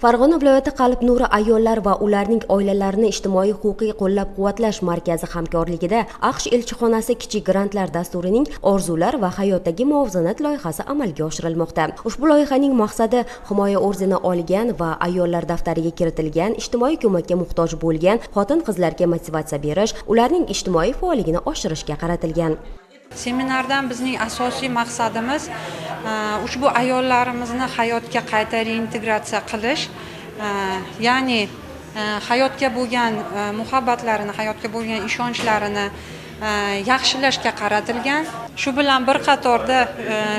Farg'ona viloyati Qalb Nuri ayollar va ularning oilalarini ijtimoiy huquqiy qo'llab-quvvatlash markazi hamkorligida AQSh elchixonasi kichik grantlar dasturining orzular va hayotdagi muvozanat loyihasi amalga oshirilmoqda. Ushbu loyihaning maqsadi himoya ordeni olgan va ayollar daftariga kiritilgan ijtimoiy ko'makka muhtoj bo'lgan xotin-qizlarga motivatsiya berish, ularning ijtimoiy faolligini oshirishga qaratilgan. Seminardan bizning asosiy maqsadimiz ushbu ayollarimizni hayotga qayta reintegratsiya qilish, ya'ni hayotga bo'lgan muhabbatlarini, hayotga bo'lgan ishonchlarini yaxshilashga qaratilgan. Shu bilan bir qatorda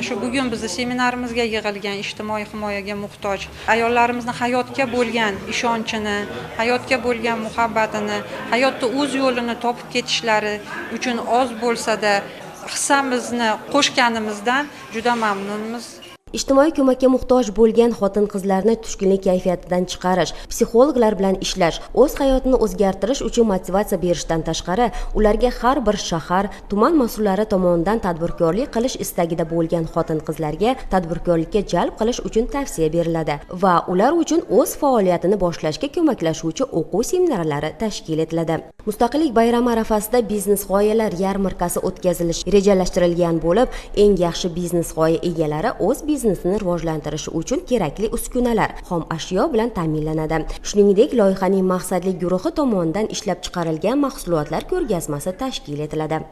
shu bugun bizning seminarimizga yig'ilgan ijtimoiy himoyaga muhtoj ayollarimizni hayotga bo'lgan ishonchini, hayotga bo'lgan muhabbatini, hayotda o'z yo'lini topib ketishlari uchun oz bo'lsa-da hissamizni qo'shganimizdan juda mamnunmiz. Ijtimoiy ko'makka muhtoj bo'lgan xotin-qizlarni tushkunlik kayfiyatidan chiqarish, psixologlar bilan ishlash, o'z hayotini o'zgartirish uchun motivatsiya berishdan tashqari, ularga har bir shahar, tuman mas'ullari tomonidan tadbirkorlik qilish istagida bo'lgan xotin-qizlarga tadbirkorlikka jalb qilish uchun tavsiya beriladi va ular uchun o'z faoliyatini boshlashga ko'maklashuvchi o'quv seminarlari tashkil etiladi. Mustaqillik bayrami arafasida biznes g'oyalar yarmarkasi o'tkazilishi rejalashtirilgan bo'lib, eng yaxshi biznes g'oya egalari o'z biznesini rivojlantirishi uchun kerakli uskunalar, xom ashyo bilan ta'minlanadi. Shuningdek, loyihaning maqsadli guruhi tomonidan ishlab chiqarilgan mahsulotlar ko'rgazmasi tashkil etiladi.